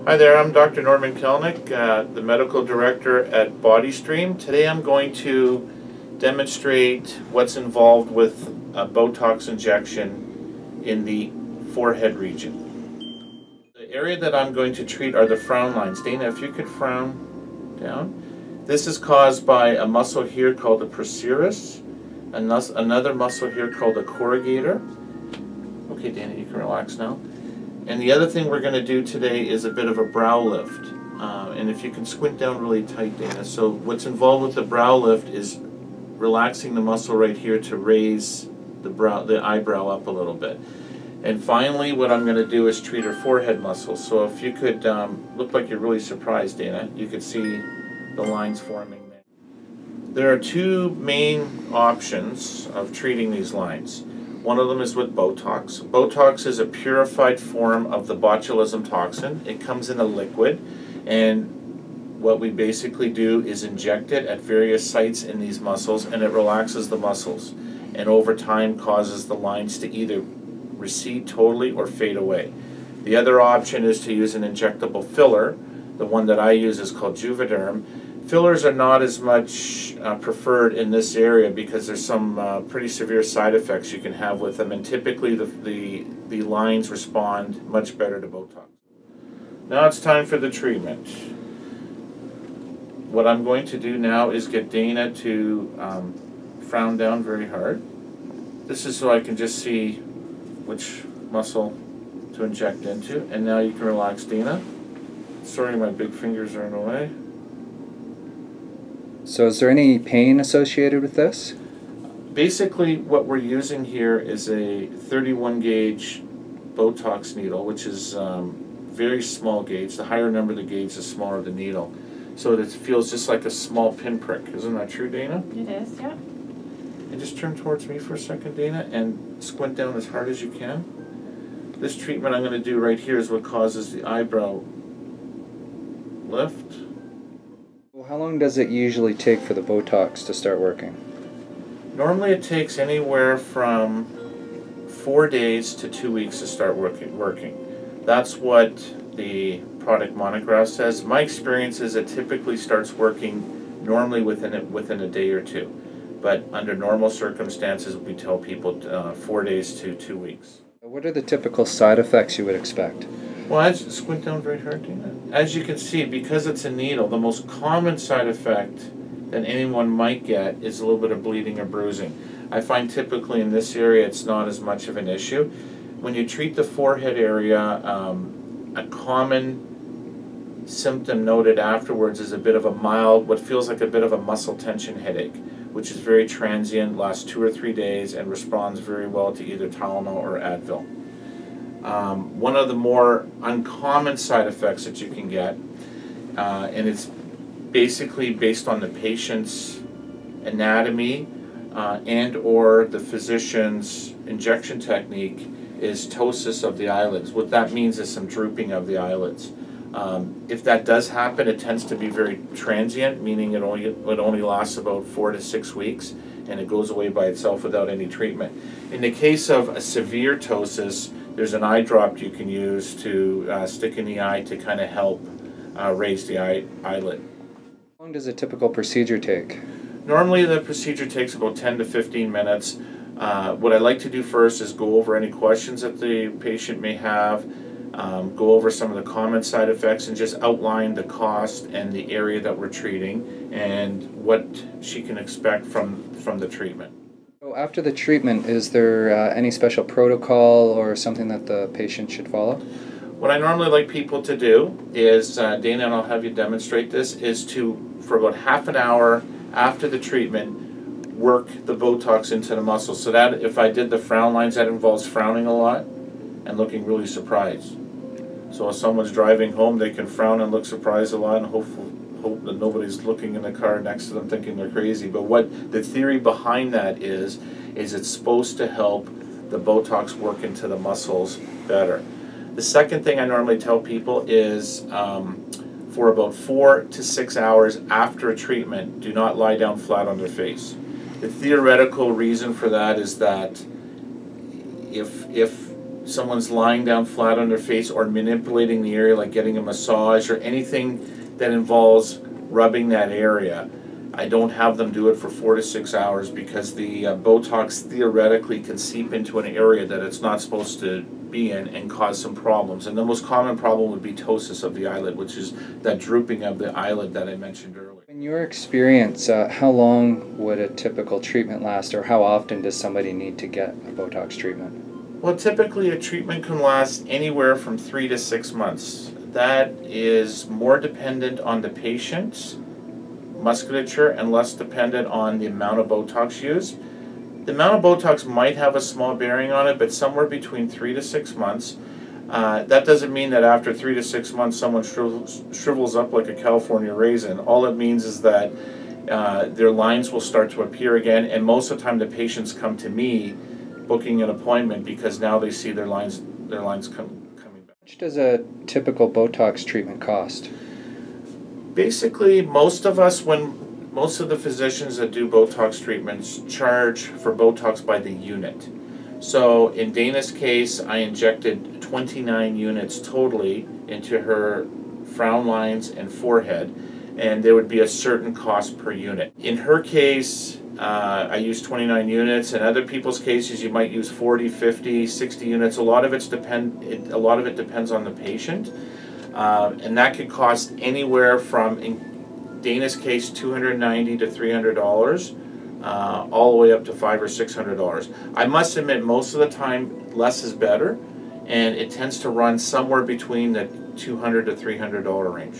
Hi there, I'm Dr. Norman Kalyniuk, the Medical Director at Bodystream. Today I'm going to demonstrate what's involved with a Botox injection in the forehead region. The area that I'm going to treat are the frown lines. Dana, if you could frown down. This is caused by a muscle here called the procerus, another muscle here called the corrugator. Okay, Dana, you can relax now. And the other thing we're going to do today is a bit of a brow lift. And if you can squint down really tight, Dana. So what's involved with the brow lift is relaxing the muscle right here to raise the eyebrow up a little bit. And finally, what I'm going to do is treat her forehead muscles. So if you could look like you're really surprised, Dana, you could see the lines forming there. There are two main options of treating these lines. One of them is with Botox. Botox is a purified form of the botulism toxin. It comes in a liquid, and what we basically do is inject it at various sites in these muscles, and it relaxes the muscles, and over time causes the lines to either recede totally or fade away. The other option is to use an injectable filler. The one that I use is called Juvederm. Fillers are not as much preferred in this area because there's some pretty severe side effects you can have with them, and typically the lines respond much better to Botox. Now it's time for the treatment. What I'm going to do now is get Dana to frown down very hard. This is so I can just see which muscle to inject into, and now you can relax, Dana. Sorry, my big fingers are in the way. So is there any pain associated with this? Basically, what we're using here is a 31 gauge Botox needle, which is very small gauge. The higher number of the gauge, the smaller the needle. So it feels just like a small pinprick. Isn't that true, Dana? It is, yeah. And just turn towards me for a second, Dana, and squint down as hard as you can. This treatment I'm going to do right here is what causes the eyebrow lift. How long does it usually take for the Botox to start working? Normally it takes anywhere from 4 days to 2 weeks to start working. That's what the product monograph says. My experience is it typically starts working normally within a day or two. But under normal circumstances, we tell people 4 days to 2 weeks. What are the typical side effects you would expect? Well, squint down very hard, Dana. As you can see, because it's a needle, the most common side effect that anyone might get is a little bit of bleeding or bruising. I find typically in this area it's not as much of an issue. When you treat the forehead area, a common symptom noted afterwards is a bit of a mild, what feels like a bit of a muscle tension headache, which is very transient, lasts 2 or 3 days, and responds very well to either Tylenol or Advil. One of the more uncommon side effects that you can get, and it's basically based on the patient's anatomy and or the physician's injection technique, is ptosis of the eyelids. What that means is some drooping of the eyelids. If that does happen, it tends to be very transient, meaning it only lasts about 4 to 6 weeks, and it goes away by itself without any treatment. In the case of a severe ptosis, there's an eye drop you can use to stick in the eye to kind of help raise the eyelid. How long does a typical procedure take? Normally the procedure takes about 10 to 15 minutes. What I like to do first is go over any questions that the patient may have, go over some of the common side effects, and just outline the cost and the area that we're treating and what she can expect from the treatment. So after the treatment, is there any special protocol or something that the patient should follow? What I normally like people to do is, Dana, and I'll have you demonstrate this, is to, for about half an hour after the treatment, work the Botox into the muscle. So that if I did the frown lines, that involves frowning a lot and looking really surprised. So if someone's driving home, they can frown and look surprised a lot, and hope that nobody's looking in the car next to them thinking they're crazy. But what the theory behind that is it's supposed to help the Botox work into the muscles better. The second thing I normally tell people is for about 4 to 6 hours after a treatment, do not lie down flat on their face. The theoretical reason for that is that if someone's lying down flat on their face or manipulating the area, like getting a massage or anything that involves rubbing that area, I don't have them do it for 4 to 6 hours because the Botox theoretically can seep into an area that it's not supposed to be in and cause some problems. And the most common problem would be ptosis of the eyelid, which is that drooping of the eyelid that I mentioned earlier. In your experience, how long would a typical treatment last, or how often does somebody need to get a Botox treatment? Well, typically a treatment can last anywhere from 3 to 6 months. That is more dependent on the patient's musculature and less dependent on the amount of Botox used. The amount of Botox might have a small bearing on it, but somewhere between 3 to 6 months. That doesn't mean that after 3 to 6 months someone shrivels up like a California raisin. All it means is that their lines will start to appear again, and most of the time the patients come to me booking an appointment because now they see their lines coming back. How much does a typical Botox treatment cost? Basically, most of the physicians that do Botox treatments charge for Botox by the unit. So in Dana's case, I injected 29 units totally into her frown lines and forehead, and there would be a certain cost per unit. In her case, I used 29 units. In other people's cases, you might use 40, 50, 60 units. A lot of it depends on the patient. And that could cost anywhere from, in Dana's case, $290 to $300, all the way up to $500 or $600. I must admit, most of the time, less is better, and it tends to run somewhere between the $200 to $300 range.